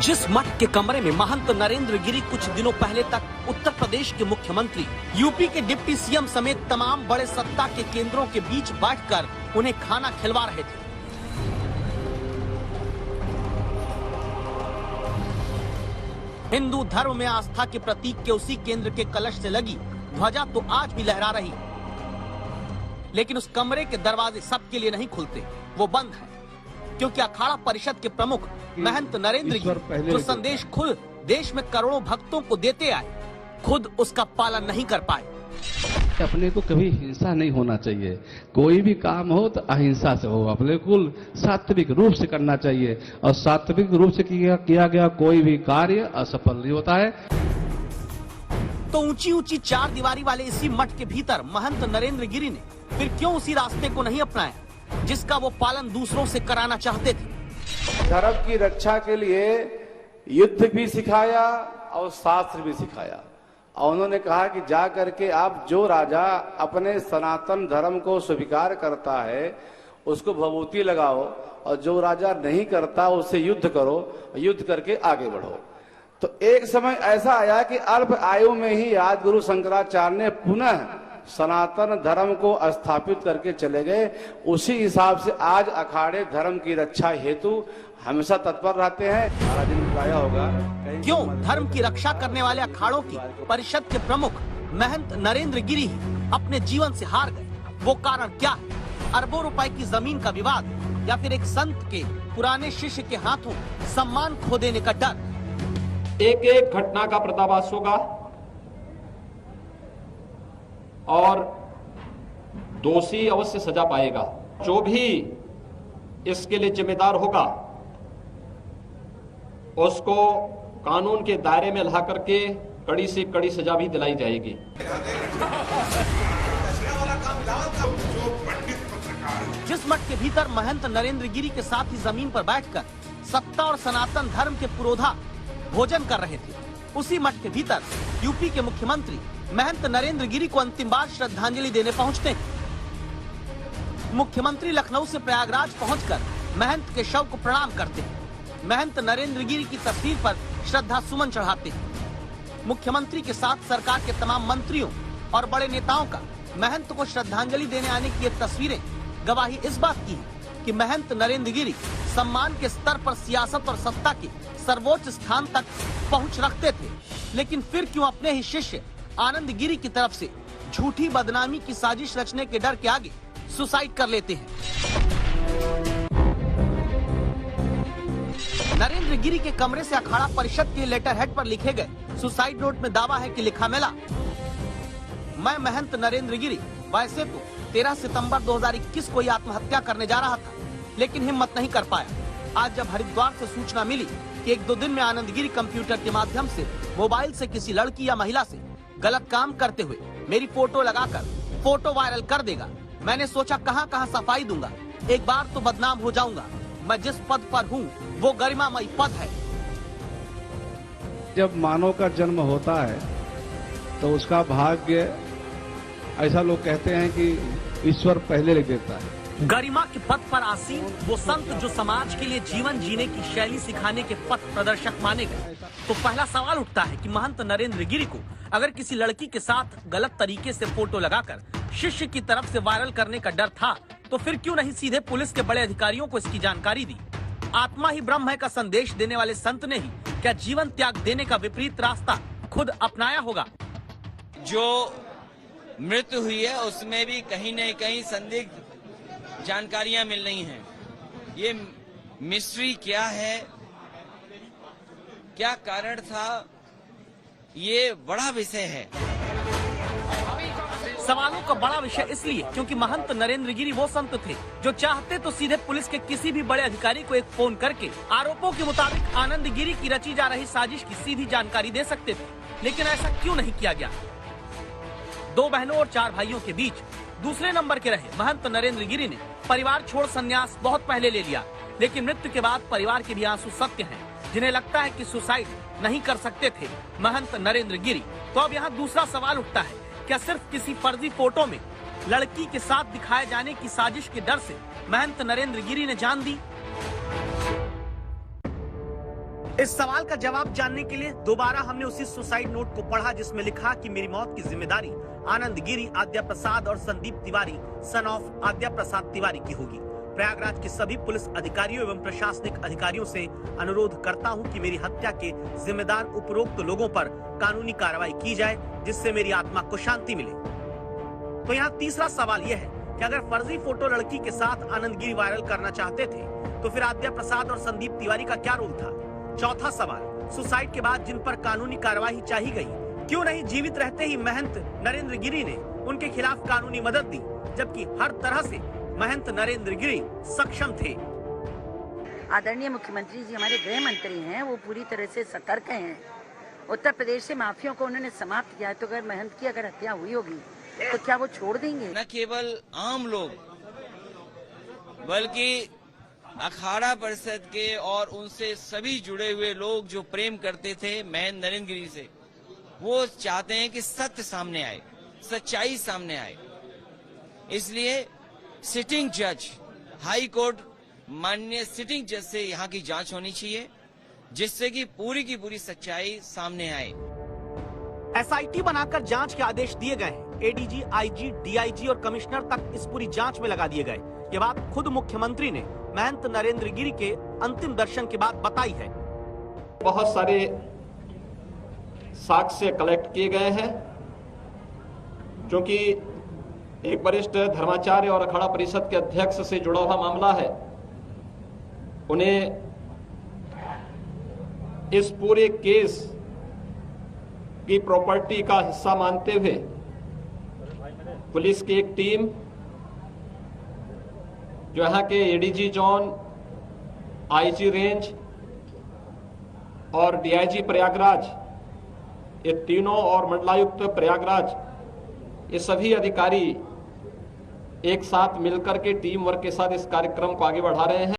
जिस मठ के कमरे में महंत नरेंद्र गिरी कुछ दिनों पहले तक उत्तर प्रदेश के मुख्यमंत्री, यूपी के डिप्टी सीएम समेत तमाम बड़े सत्ता के केंद्रों के बीच बैठकर उन्हें खाना खिलवा रहे थे, हिंदू धर्म में आस्था के प्रतीक के उसी केंद्र के कलश से लगी ध्वजा तो आज भी लहरा रही, लेकिन उस कमरे के दरवाजे सबके लिए नहीं खुलते, वो बंद है, क्योंकि अखाड़ा परिषद के प्रमुख महंत नरेंद्र गिरी जो संदेश खुद देश में करोड़ों भक्तों को देते आए, खुद उसका पालन नहीं कर पाए। अपने को कभी हिंसा नहीं होना चाहिए, कोई भी काम हो तो अहिंसा से हो, अपने को सात्विक रूप से करना चाहिए, और सात्विक रूप से किया गया कोई भी कार्य असफल नहीं होता है। तो ऊंची ऊंची चार दीवारी वाले इसी मठ के भीतर महंत नरेंद्र गिरी ने फिर क्यों उसी रास्ते को नहीं अपनाया जिसका वो पालन दूसरों से कराना चाहते थे। धर्म की रक्षा के लिए युद्ध भी सिखाया और शास्त्र भी सिखाया, और उन्होंने कहा कि जा करके आप जो राजा अपने सनातन धर्म को स्वीकार करता है उसको भभूति लगाओ, और जो राजा नहीं करता उससे युद्ध करो, युद्ध करके आगे बढ़ो। तो एक समय ऐसा आया कि अल्प आयु में ही आज गुरु शंकराचार्य ने पुनः सनातन धर्म को स्थापित करके चले गए। उसी हिसाब से आज अखाड़े धर्म की रक्षा हेतु हमेशा तत्पर रहते हैं। महाराज ने बताया होगा क्यों धर्म की रक्षा करने वाले अखाड़ों की परिषद के प्रमुख महंत नरेंद्र गिरी अपने जीवन से हार गए, वो कारण क्या है? अरबों रुपए की जमीन का विवाद या फिर एक संत के पुराने शिष्य के हाथों सम्मान खो देने का डर? एक एक घटना का पर्दाफाश होगा और दोषी अवश्य सजा पाएगा। जो भी इसके लिए जिम्मेदार होगा उसको कानून के दायरे में ला करके कड़ी से कड़ी सजा भी दिलाई जाएगी। जिस मठ के भीतर महंत नरेंद्र गिरी के साथ ही जमीन पर बैठकर सत्ता और सनातन धर्म के पुरोधा भोजन कर रहे थे, उसी मठ के भीतर यूपी के मुख्यमंत्री महंत नरेंद्र गिरी को अंतिम बार श्रद्धांजलि देने पहुंचते हैं। मुख्यमंत्री लखनऊ से प्रयागराज पहुंचकर महंत के शव को प्रणाम करते हैं, महंत नरेंद्र गिरी की तस्वीर पर श्रद्धा सुमन चढ़ाते हैं। मुख्यमंत्री के साथ सरकार के तमाम मंत्रियों और बड़े नेताओं का महंत को श्रद्धांजलि देने आने की ये तस्वीरें गवाही इस बात की है कि महंत नरेंद्र गिरी सम्मान के स्तर पर सियासत और सत्ता के सर्वोच्च स्थान तक पहुंच रखते थे, लेकिन फिर क्यों अपने ही शिष्य आनंद गिरी की तरफ से झूठी बदनामी की साजिश रचने के डर के आगे सुसाइड कर लेते हैं। नरेंद्र गिरी के कमरे से अखाड़ा परिषद के लेटर हेड पर लिखे गए सुसाइड नोट में दावा है कि लिखा मिला, मैं महंत नरेंद्र गिरी वैसे तो 13 सितंबर 2021 को ही आत्महत्या करने जा रहा था, लेकिन हिम्मत नहीं कर पाया। आज जब हरिद्वार से सूचना मिली कि 1-2 दिन में आनंद गिरी कंप्यूटर के माध्यम से मोबाइल से किसी लड़की या महिला से गलत काम करते हुए मेरी फोटो लगाकर फोटो वायरल कर देगा, मैंने सोचा कहां कहां सफाई दूंगा, एक बार तो बदनाम हो जाऊंगा। मैं जिस पद पर हूं वो गरिमामय पद है। जब मानव का जन्म होता है तो उसका भाग्य, ऐसा लोग कहते हैं कि ईश्वर पहले लिख देता है। गरिमा के पद पर आसीन वो संत जो समाज के लिए जीवन जीने की शैली सिखाने के पथ प्रदर्शक माने गए, तो पहला सवाल उठता है कि महंत नरेंद्र गिरी को अगर किसी लड़की के साथ गलत तरीके से फोटो लगाकर शिष्य की तरफ से वायरल करने का डर था, तो फिर क्यों नहीं सीधे पुलिस के बड़े अधिकारियों को इसकी जानकारी दी? आत्मा ही ब्रह्म है का संदेश देने वाले संत ने ही क्या जीवन त्याग देने का विपरीत रास्ता खुद अपनाया होगा? जो मृत्यु हुई है उसमें भी कहीं न कहीं संदिग्ध जानकारियां मिल रही हैं। ये मिस्ट्री क्या है, क्या कारण था, ये बड़ा विषय है। सवालों का बड़ा विषय इसलिए क्योंकि महंत नरेंद्र गिरी वो संत थे जो चाहते तो सीधे पुलिस के किसी भी बड़े अधिकारी को एक फोन करके आरोपों के मुताबिक आनंद गिरी की रची जा रही साजिश की सीधी जानकारी दे सकते थे, लेकिन ऐसा क्यों नहीं किया गया? 2 बहनों और 4 भाइयों के बीच दूसरे नंबर के रहे महंत नरेंद्र गिरी ने परिवार छोड़ संन्यास बहुत पहले ले लिया, लेकिन मृत्यु के बाद परिवार के भी आंसू सत्य हैं, जिन्हें लगता है कि सुसाइड नहीं कर सकते थे महंत नरेंद्र गिरी। तो अब यहाँ दूसरा सवाल उठता है, क्या सिर्फ किसी फर्जी फोटो में लड़की के साथ दिखाए जाने की साजिश के डर से महंत नरेंद्र गिरी ने जान दी? इस सवाल का जवाब जानने के लिए दोबारा हमने उसी सुसाइड नोट को पढ़ा जिसमें लिखा कि मेरी मौत की जिम्मेदारी आनंद गिरी, आद्या प्रसाद और संदीप तिवारी सन ऑफ आद्या प्रसाद तिवारी की होगी। प्रयागराज के सभी पुलिस अधिकारियों एवं प्रशासनिक अधिकारियों से अनुरोध करता हूं कि मेरी हत्या के जिम्मेदार उपरोक्त लोगों पर कानूनी कार्रवाई की जाए, जिससे मेरी आत्मा को शांति मिले। तो यहाँ तीसरा सवाल यह है कि अगर फर्जी फोटो लड़की के साथ आनंद गिरी वायरल करना चाहते थे तो फिर आद्या प्रसाद और संदीप तिवारी का क्या रोल था। चौथा सवाल, सुसाइड के बाद जिन पर कानूनी कार्रवाई चाहिए गई, क्यों नहीं जीवित रहते ही महंत नरेंद्र गिरी ने उनके खिलाफ कानूनी मदद दी, जबकि हर तरह से महंत नरेंद्र गिरी सक्षम थे। आदरणीय मुख्यमंत्री जी हमारे गृह मंत्री हैं, वो पूरी तरह से सतर्क हैं। उत्तर प्रदेश से माफियों को उन्होंने समाप्त किया, तो अगर महंत की अगर हत्या हुई होगी तो क्या वो छोड़ देंगे? न केवल आम लोग बल्कि अखाड़ा परिषद के और उनसे सभी जुड़े हुए लोग जो प्रेम करते थे महंत नरेंद्र गिरी से, वो चाहते हैं कि सत्य सामने आए, सच्चाई सामने आए। इसलिए सिटिंग जज, हाई कोर्ट माननीय सिटिंग जज से यहाँ की जांच होनी चाहिए, जिससे कि पूरी की पूरी सच्चाई सामने आए। एसआईटी बनाकर जांच के आदेश दिए गए हैं। एडीजी, आईजी, डीआईजी और कमिश्नर तक इस पूरी जांच में लगा दिए गए। ये बात खुद मुख्यमंत्री ने महंत नरेंद्र गिरी के अंतिम दर्शन के बाद बताई है। बहुत सारे साक्ष्य कलेक्ट किए गए हैं, क्योंकि एक वरिष्ठ धर्माचार्य और अखाड़ा परिषद के अध्यक्ष से जुड़ा हुआ मामला है। उन्हें इस पूरे केस की प्रॉपर्टी का हिस्सा मानते हुए पुलिस की एक टीम, जो यहाँ के एडीजी जोन, आईजी रेंज और डीआईजी प्रयागराज, ये तीनों और मंडलायुक्त प्रयागराज, ये सभी अधिकारी एक साथ मिलकर के टीम वर्क के साथ इस कार्यक्रम को आगे बढ़ा रहे हैं।